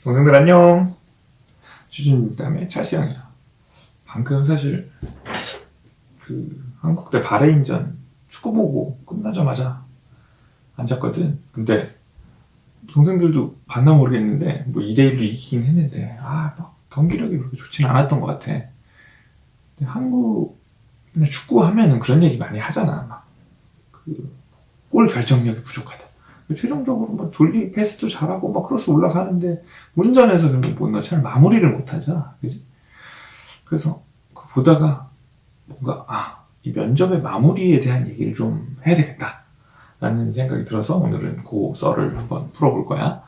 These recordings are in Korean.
동생들 안녕. 주준 다음에 찰스형이야. 방금 사실 한국 대 바레인전 축구 보고 끝나자마자 앉았거든. 근데 동생들도 봤나 모르겠는데 뭐 2대1로 이기긴 했는데 막 경기력이 그렇게 좋지는 않았던 것 같아. 근데 한국 근데 축구 하면은 그런 얘기 많이 하잖아. 골 결정력이 부족하다. 최종적으로 뭐 돌리 패스도 잘하고 막 크로스 올라가는데 운전해서 결국 못 넣어. 잘 마무리를 못 하잖아. 그지? 그래서 보다가 뭔가 이 면접의 마무리에 대한 얘기를 좀 해야 되겠다 라는 생각이 들어서 오늘은 그 썰을 한번 풀어볼 거야.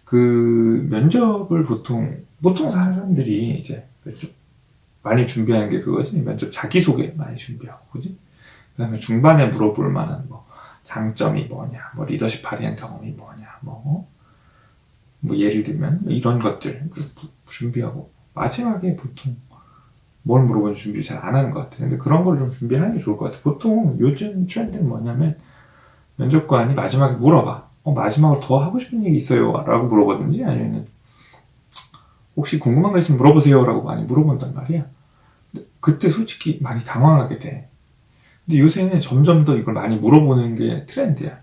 그 면접을 보통 사람들이 이제 좀 많이 준비하는 게 그거지. 면접 자기소개 많이 준비하고, 그지? 그 다음에 중반에 물어볼 만한 뭐 장점이 뭐냐, 뭐 리더십 발휘한 경험이 뭐냐, 뭐 예를 들면 이런 것들 준비하고 마지막에 보통 뭘 물어보는 준비를 잘 안 하는 것 같아요. 근데 그런 걸 좀 준비하는 게 좋을 것 같아요. 보통 요즘 트렌드는 뭐냐면 면접관이 마지막에 물어봐. 마지막으로 더 하고 싶은 얘기 있어요? 라고 물어보든지 아니면 혹시 궁금한 거 있으면 물어보세요 라고 많이 물어본단 말이야. 근데 그때 솔직히 많이 당황하게 돼. 근데 요새는 점점 더 이걸 많이 물어보는 게 트렌드야.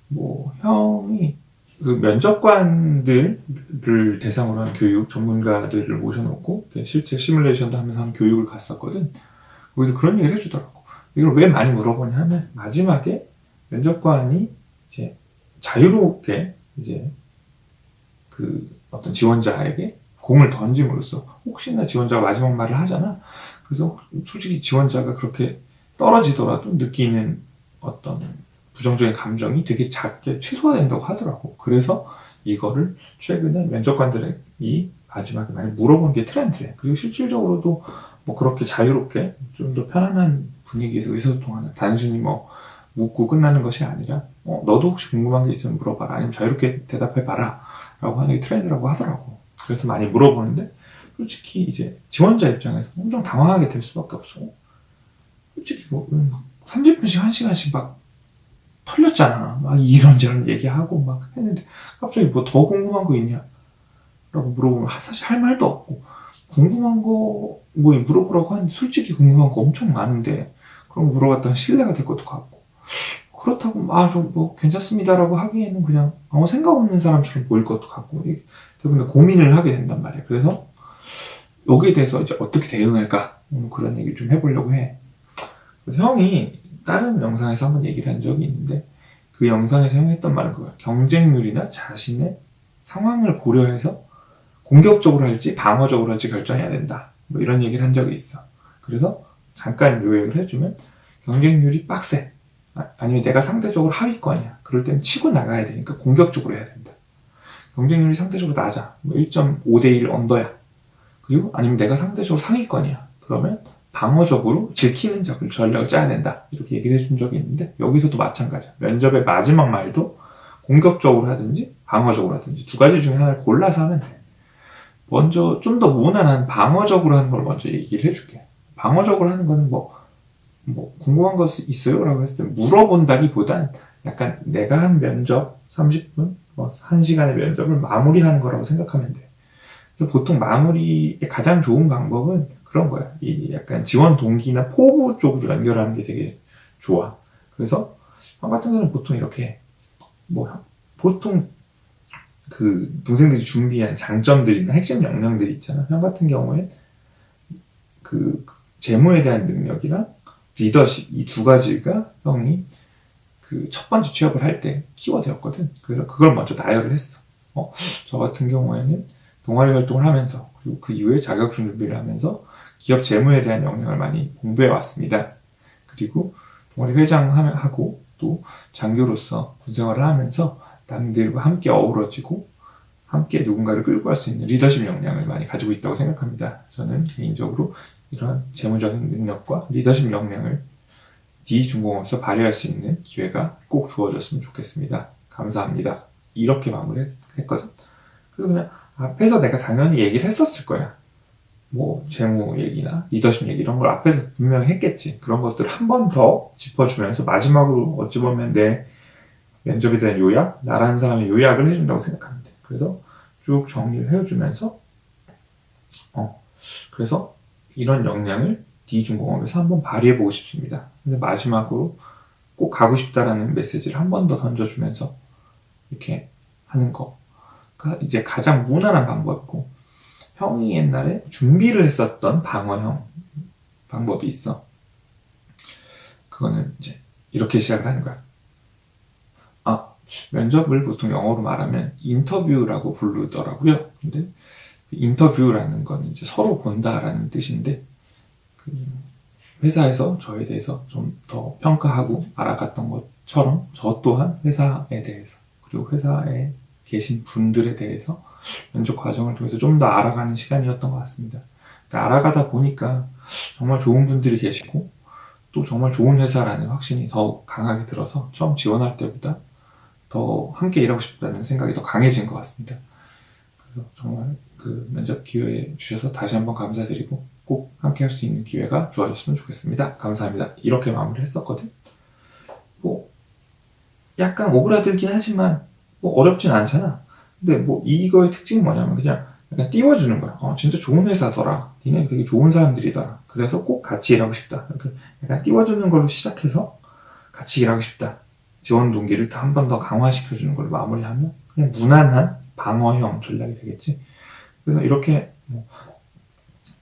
뭐 형이 그 면접관들을 대상으로 한 교육 전문가들을 모셔놓고 실제 시뮬레이션도 하면서 하는 교육을 갔었거든. 거기서 그런 얘기를 해주더라고. 이걸 왜 많이 물어보냐 하면 마지막에 면접관이 이제 자유롭게 이제 그 어떤 지원자에게 공을 던짐으로써 혹시나 지원자가 마지막 말을 하잖아. 그래서 솔직히 지원자가 그렇게 떨어지더라도 느끼는 어떤 부정적인 감정이 되게 작게 최소화된다고 하더라고. 그래서 이거를 최근에 면접관들이 마지막에 많이 물어본 게 트렌드래. 그리고 실질적으로도 뭐 그렇게 자유롭게 좀 더 편안한 분위기에서 의사소통하는, 단순히 뭐 묻고 끝나는 것이 아니라 너도 혹시 궁금한 게 있으면 물어봐라, 아니면 자유롭게 대답해봐라 라고 하는 게 트렌드라고 하더라고. 그래서 많이 물어보는데 솔직히 이제 지원자 입장에서 엄청 당황하게 될 수밖에 없어. 솔직히 뭐 30분씩 1시간씩 막 털렸잖아. 막 이런저런 얘기하고 막 했는데 갑자기 뭐 더 궁금한 거 있냐 라고 물어보면 사실 할 말도 없고, 궁금한 거 뭐 물어보라고 하는데 솔직히 궁금한 거 엄청 많은데 그런 거 물어봤다가 신뢰가 될 것도 같고, 그렇다고 좀 뭐 괜찮습니다라고 하기에는 그냥 아무 생각 없는 사람처럼 보일 것도 같고, 대부분 고민을 하게 된단 말이야. 그래서 여기에 대해서 이제 어떻게 대응할까 그런 얘기를 좀 해보려고 해. 그래서 형이 다른 영상에서 한번 얘기를 한 적이 있는데 그 영상에서 형이 했던 말은 그거야. 경쟁률이나 자신의 상황을 고려해서 공격적으로 할지 방어적으로 할지 결정해야 된다. 뭐 이런 얘기를 한 적이 있어. 그래서 잠깐 요약을 해주면, 경쟁률이 빡세. 아니면 내가 상대적으로 하위권이야. 그럴 땐 치고 나가야 되니까 공격적으로 해야 된다. 경쟁률이 상대적으로 낮아. 뭐 1.5대1 언더야. 그리고 아니면 내가 상대적으로 상위권이야. 그러면 방어적으로 지키는 전략을 짜야 된다. 이렇게 얘기를 해준 적이 있는데 여기서도 마찬가지야. 면접의 마지막 말도 공격적으로 하든지 방어적으로 하든지 두 가지 중에 하나를 골라서 하면 돼. 먼저 좀 더 무난한 방어적으로 하는 걸 먼저 얘기를 해줄게. 방어적으로 하는 거는 뭐 궁금한 거 있어요? 라고 했을 때 물어본다기보단 약간 내가 한 면접 30분, 1시간의 면접을 마무리하는 거라고 생각하면 돼. 그래서 보통 마무리의 가장 좋은 방법은 그런 거야. 이 약간 지원 동기나 포부 쪽으로 연결하는 게 되게 좋아. 그래서 형 같은 경우는 보통 이렇게 보통 그 동생들이 준비한 장점들이나 핵심 역량들이 있잖아. 형 같은 경우엔 그 재무에 대한 능력이랑 리더십, 이 두 가지가 형이 그 첫 번째 취업을 할 때 키워드였거든. 그래서 그걸 먼저 나열을 했어. 저 같은 경우에는 동아리 활동을 하면서, 그리고 그 이후에 자격증 준비를 하면서 기업 재무에 대한 역량을 많이 공부해 왔습니다. 그리고 동아리 회장하고 또 장교로서 군생활을 하면서 남들과 함께 어우러지고 함께 누군가를 끌고 갈 수 있는 리더십 역량을 많이 가지고 있다고 생각합니다. 저는 개인적으로 이런 재무적인 능력과 리더십 역량을 D중공업에서 발휘할 수 있는 기회가 꼭 주어졌으면 좋겠습니다. 감사합니다. 이렇게 마무리했거든. 그래서 그냥 앞에서 내가 당연히 얘기를 했었을 거야. 뭐 재무 얘기나 리더십 얘기 이런 걸 앞에서 분명히 했겠지. 그런 것들을 한 번 더 짚어주면서 마지막으로 어찌 보면 내 면접에 대한 요약, 나라는 사람의 요약을 해준다고 생각합니다. 그래서 쭉 정리를 해주면서 그래서 이런 역량을 D중공업에서 한번 발휘해보고 싶습니다. 근데 마지막으로 꼭 가고 싶다라는 메시지를 한 번 더 던져주면서 이렇게 하는 거가 이제 가장 무난한 방법이고, 형이 옛날에 준비를 했었던 방어형 방법이 있어. 그거는 이제 이렇게 시작을 하는 거야. 면접을 보통 영어로 말하면 인터뷰라고 부르더라고요. 근데 인터뷰라는 건 이제 서로 본다라는 뜻인데, 그 회사에서 저에 대해서 좀 더 평가하고 알아갔던 것처럼 저 또한 회사에 대해서, 그리고 회사에 계신 분들에 대해서 면접 과정을 통해서 좀 더 알아가는 시간이었던 것 같습니다. 알아가다 보니까 정말 좋은 분들이 계시고 또 정말 좋은 회사라는 확신이 더욱 강하게 들어서 처음 지원할 때보다 더 함께 일하고 싶다는 생각이 더 강해진 것 같습니다. 그래서 정말 그 면접 기회 주셔서 다시 한번 감사드리고 꼭 함께 할 수 있는 기회가 주어졌으면 좋겠습니다. 감사합니다. 이렇게 마무리를 했었거든. 뭐 약간 오그라들긴 하지만 뭐 어렵진 않잖아. 근데 뭐 이거의 특징이 뭐냐면 그냥 약간 띄워주는 거야. 진짜 좋은 회사더라. 니네 되게 좋은 사람들이더라. 그래서 꼭 같이 일하고 싶다. 이렇게 약간 띄워주는 걸로 시작해서 같이 일하고 싶다. 지원 동기를 한 번 더 강화시켜주는 걸로 마무리하면 그냥 무난한 방어형 전략이 되겠지. 그래서 이렇게 뭐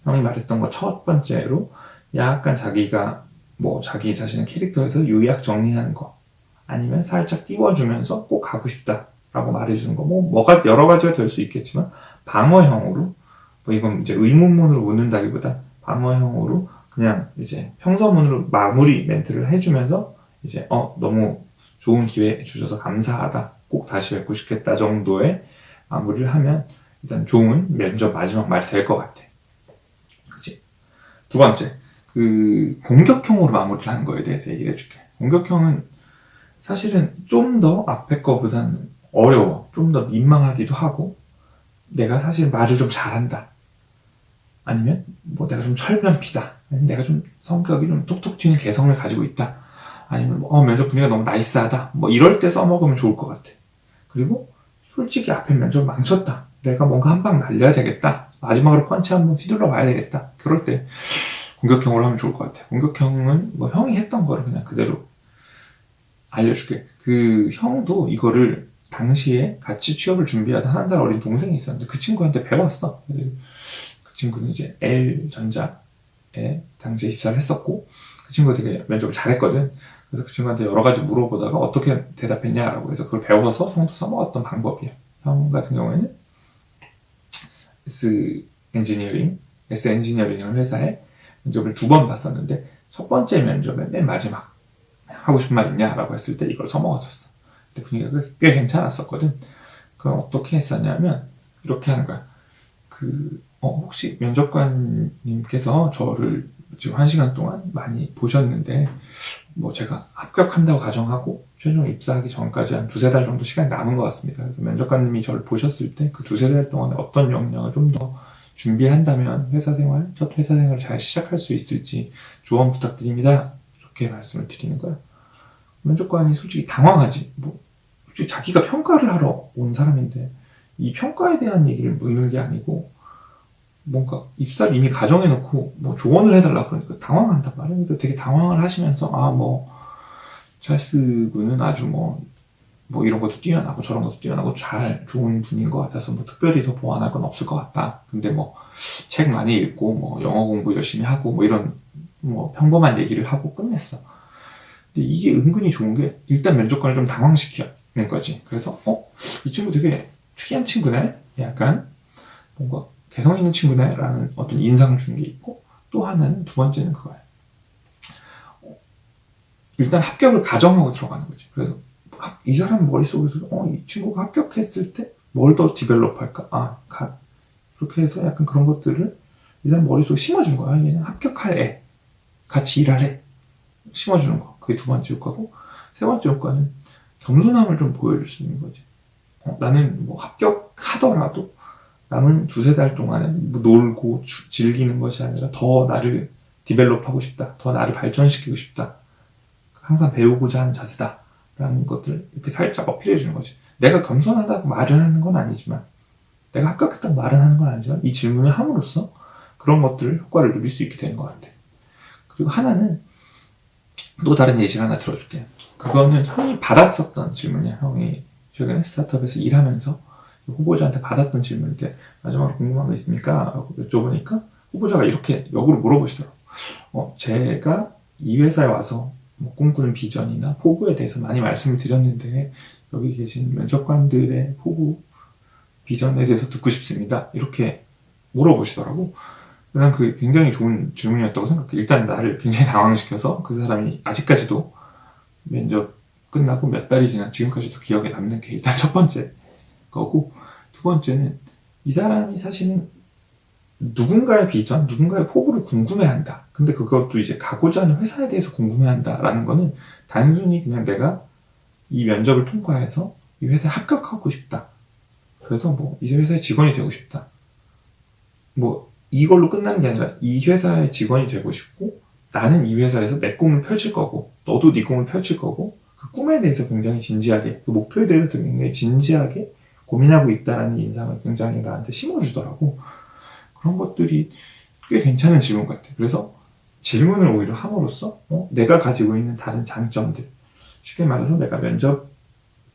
형이 말했던 거 첫 번째로 약간 자기가 뭐 자기 자신의 캐릭터에서 요약 정리하는 거, 아니면 살짝 띄워주면서 꼭 가고 싶다 라고 말해주는 거, 뭐가 여러 가지가 될 수 있겠지만 방어형으로, 뭐 이건 이제 의문문으로 묻는다기보다 방어형으로 그냥 이제 평서문으로 마무리 멘트를 해주면서 이제 너무 좋은 기회 주셔서 감사하다, 꼭 다시 뵙고 싶겠다 정도의 마무리를 하면 일단 좋은 면접 마지막 말이 될 것 같아. 그치? 두 번째, 그 공격형으로 마무리를 하는 거에 대해서 얘기를 해줄게. 공격형은 사실은 좀 더 앞에 거보다는 어려워. 좀 더 민망하기도 하고, 내가 사실 말을 좀 잘한다, 아니면 뭐 내가 좀 철면피다, 아니면 내가 좀 성격이 좀 톡톡 튀는 개성을 가지고 있다, 아니면 면접 분위기가 너무 나이스하다, 뭐 이럴 때 써먹으면 좋을 것 같아. 그리고 솔직히 앞에 면접 망쳤다, 내가 뭔가 한 방 날려야 되겠다, 마지막으로 펀치 한번 휘둘러 봐야 되겠다, 그럴 때 공격형으로 하면 좋을 것 같아. 공격형은 뭐 형이 했던 거를 그냥 그대로 알려줄게. 그 형도 이거를 당시에 같이 취업을 준비하던 1살 어린 동생이 있었는데 그 친구한테 배웠어. 그 친구는 이제 L전자에 당시에 입사를 했었고, 그 친구가 되게 면접을 잘했거든. 그래서 그 친구한테 여러 가지 물어보다가 어떻게 대답했냐라고 해서 그걸 배워서 형도 써먹었던 방법이야. 형 같은 경우에는 S 엔지니어링이라는 회사에 면접을 2번 봤었는데, 첫 번째 면접에 맨 마지막 하고 싶은 말 있냐라고 했을 때 이걸 써먹었었어. 근데 분위기가 꽤 괜찮았었거든. 그럼 어떻게 했었냐면 이렇게 하는 거야. 혹시 면접관님께서 저를 지금 1시간 동안 많이 보셨는데, 뭐 제가 합격한다고 가정하고 최종 입사하기 전까지 한 2-3달 정도 시간이 남은 것 같습니다. 그래서 면접관님이 저를 보셨을 때 그 2-3달 동안에 어떤 역량을 좀 더 준비한다면 첫 회사 생활을 잘 시작할 수 있을지 조언 부탁드립니다. 이렇게 말씀을 드리는 거야. 면접관이 솔직히 당황하지. 솔직히 자기가 평가를 하러 온 사람인데 이 평가에 대한 얘기를 묻는 게 아니고 뭔가 입사를 이미 가정해놓고 뭐 조언을 해달라 그러니까 당황한단 말이야. 그러니까 되게 당황을 하시면서 찰스 군은 아주 뭐 이런 것도 뛰어나고 저런 것도 뛰어나고 잘 좋은 분인 것 같아서 뭐 특별히 더 보완할 건 없을 것 같다. 근데 뭐 책 많이 읽고 뭐 영어 공부 열심히 하고 뭐 이런 뭐 평범한 얘기를 하고 끝냈어. 근데 이게 은근히 좋은 게 일단 면접관을 좀 당황시키는 거지. 그래서 이 친구 되게 특이한 친구네? 약간 뭔가 개성 있는 친구네? 라는 어떤 인상을 준 게 있고, 또 하나는 두 번째는 그거야. 일단 합격을 가정하고 들어가는 거지. 그래서 이 사람 머릿속에서 이 친구가 합격했을 때 뭘 더 디벨롭 할까? 그렇게 해서 약간 그런 것들을 이 사람 머릿속에 심어준 거야. 얘는 합격할 애, 같이 일할 애 심어주는 거. 그게 두 번째 효과고, 세 번째 효과는 겸손함을 좀 보여줄 수 있는 거지. 나는 뭐 합격하더라도 남은 2-3달 동안에 뭐 놀고 즐기는 것이 아니라 더 나를 디벨롭하고 싶다, 더 나를 발전시키고 싶다, 항상 배우고자 하는 자세다 라는 것들을 이렇게 살짝 어필해 주는 거지. 내가 겸손하다고 말을 하는 건 아니지만 내가 합격했다고 말은 하는 건 아니지만 이 질문을 함으로써 그런 것들을 효과를 누릴 수 있게 되는 것 같아. 그리고 하나는 또 다른 예시를 하나 들어줄게. 그거는 형이 받았었던 질문이야. 형이 최근에 스타트업에서 일하면서 후보자한테 받았던 질문인데 마지막으로 궁금한 거 있습니까? 라고 여쭤보니까 후보자가 이렇게 역으로 물어보시더라고. 제가 이 회사에 와서 뭐 꿈꾸는 비전이나 포부에 대해서 많이 말씀을 드렸는데 여기 계신 면접관들의 포부 비전에 대해서 듣고 싶습니다. 이렇게 물어보시더라고. 난 그게 굉장히 좋은 질문이었다고 생각해. 일단 나를 굉장히 당황시켜서 그 사람이 아직까지도 면접 끝나고 몇 달이 지난 지금까지도 기억에 남는 게 일단 첫 번째 거고, 두 번째는 이 사람이 사실은 누군가의 비전, 누군가의 포부를 궁금해한다. 근데 그것도 이제 가고자 하는 회사에 대해서 궁금해한다라는 거는 단순히 그냥 내가 이 면접을 통과해서 이 회사에 합격하고 싶다. 그래서 뭐 이 회사의 직원이 되고 싶다. 뭐 이걸로 끝나는 게 아니라 이 회사의 직원이 되고 싶고 나는 이 회사에서 내 꿈을 펼칠 거고 너도 네 꿈을 펼칠 거고 그 꿈에 대해서 굉장히 진지하게 그 목표에 대해서 굉장히 진지하게 고민하고 있다라는 인상을 굉장히 나한테 심어주더라고. 그런 것들이 꽤 괜찮은 질문 같아. 그래서 질문을 오히려 함으로써 내가 가지고 있는 다른 장점들, 쉽게 말해서 내가 면접을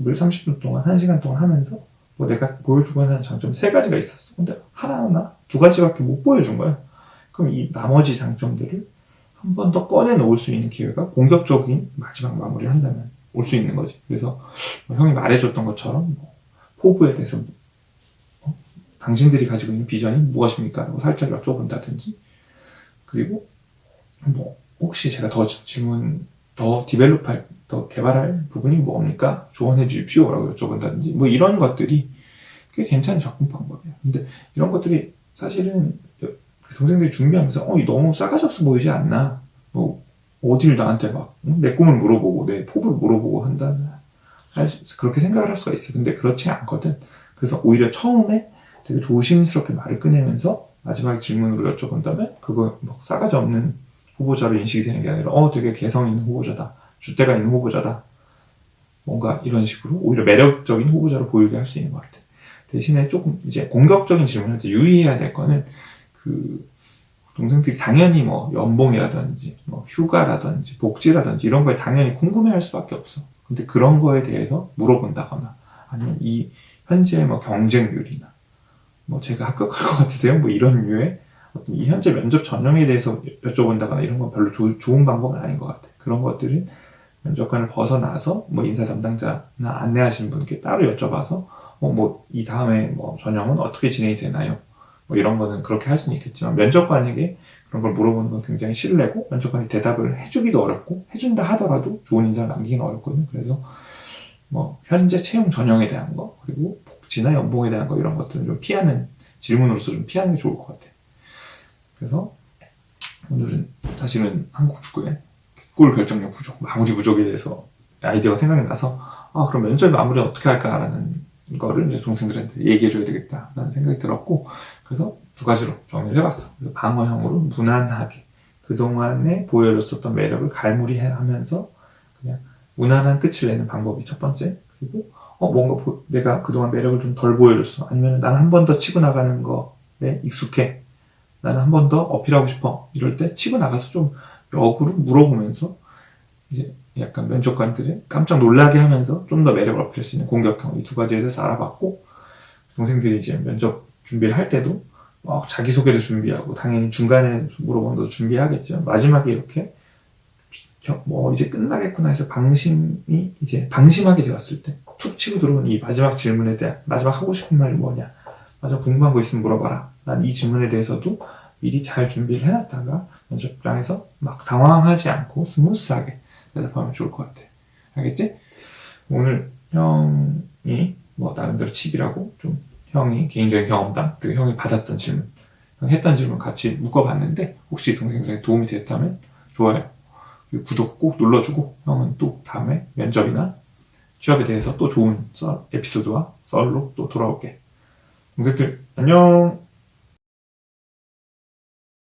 30분 동안 1시간 동안 하면서 뭐 내가 보여주고 하는 장점 3가지가 있었어. 근데 하나나 2가지밖에 못 보여준 거야. 그럼 이 나머지 장점들을 한 번 더 꺼내 놓을 수 있는 기회가 공격적인 마지막 마무리를 한다면 올 수 있는 거지. 그래서 뭐 형이 말해줬던 것처럼 뭐 포부에 대해서 당신들이 가지고 있는 비전이 무엇입니까? 라고 살짝 여쭤본다든지, 그리고 뭐 혹시 제가 더 질문 더 디벨롭할 더 개발할 부분이 뭡니까? 조언해 주십시오 라고 여쭤본다든지 뭐 이런 것들이 꽤 괜찮은 접근 방법이에요. 근데 이런 것들이 사실은 동생들이 준비하면서 너무 싸가지 없어 보이지 않나? 뭐 어딜 나한테 막 내 꿈을 물어보고 내 포부를 물어보고 한다면 그렇게 생각을 할 수가 있어. 근데 그렇지 않거든. 그래서 오히려 처음에 되게 조심스럽게 말을 꺼내면서 마지막 질문으로 여쭤본다면 그거 뭐 싸가지 없는 후보자로 인식이 되는 게 아니라 되게 개성 있는 후보자다, 줏대가 있는 후보자다, 뭔가 이런 식으로 오히려 매력적인 후보자로 보이게 할 수 있는 것 같아. 대신에 조금 이제 공격적인 질문할 때 유의해야 될 거는 그 동생들이 당연히 뭐 연봉이라든지 뭐 휴가라든지 복지라든지 이런 거에 당연히 궁금해할 수밖에 없어. 근데 그런 거에 대해서 물어본다거나 아니면 이 현재 뭐 경쟁률이나 뭐 제가 합격할 것 같으세요? 뭐 이런 류의 어떤 이 현재 면접 전형에 대해서 여쭤본다거나 이런 건 별로 좋은 방법은 아닌 것 같아. 그런 것들은 면접관을 벗어나서 뭐 인사 담당자나 안내하신 분께 따로 여쭤봐서 뭐 이 다음에 뭐 전형은 어떻게 진행이 되나요? 뭐 이런 거는 그렇게 할 수는 있겠지만 면접관에게 그런 걸 물어보는 건 굉장히 신뢰고 면접관이 대답을 해주기도 어렵고 해준다 하더라도 좋은 인상을 남기기는 어렵거든. 그래서 뭐 현재 채용 전형에 대한 거 그리고 복지나 연봉에 대한 거 이런 것들은 좀 피하는 질문으로서 좀 피하는 게 좋을 것 같아. 그래서 오늘은 사실은 한국 축구의 골 결정력 부족, 마무리 부족에 대해서 아이디어가 생각이 나서 그럼 면접 마무리는 어떻게 할까라는 거를 이제 동생들한테 얘기해줘야 되겠다라는 생각이 들었고 그래서 2가지로 정리를 해봤어. 방어형으로 무난하게 그동안에 보여줬었던 매력을 갈무리하면서 그냥 무난한 끝을 내는 방법이 첫 번째. 그리고 뭔가 내가 그동안 매력을 좀 덜 보여줬어. 아니면 나는 한 번 더 치고 나가는 거에 익숙해. 나는 한 번 더 어필하고 싶어. 이럴 때 치고 나가서 좀 역으로 물어보면서 이제 약간 면접관들이 깜짝 놀라게 하면서 좀 더 매력을 어필할 수 있는 공격형 이 2가지에 대해서 알아봤고 들이 이제 면접 준비를 할 때도 자기소개도 준비하고 당연히 중간에 물어보는 것도 준비하겠죠. 마지막에 이렇게 이제 끝나겠구나 해서 방심하게 되었을 때 툭 치고 들어온 이 마지막 질문에 대한 마지막 하고 싶은 말이 뭐냐, 마지막 궁금한 거 있으면 물어봐라. 난 이 질문에 대해서도 미리 잘 준비를 해놨다가 면접장에서 막 당황하지 않고 스무스하게 대답하면 좋을 것 같아. 알겠지? 오늘 형이 뭐 나름대로 칩이라고 좀 형이 개인적인 경험담 그리고 형이 받았던 질문, 형이 했던 질문 같이 묶어봤는데 혹시 동생들에게 도움이 됐다면 좋아요 그리고 구독 꼭 눌러주고 형은 또 다음에 면접이나 취업에 대해서 또 좋은 에피소드와 썰로 또 돌아올게. 동생들 안녕.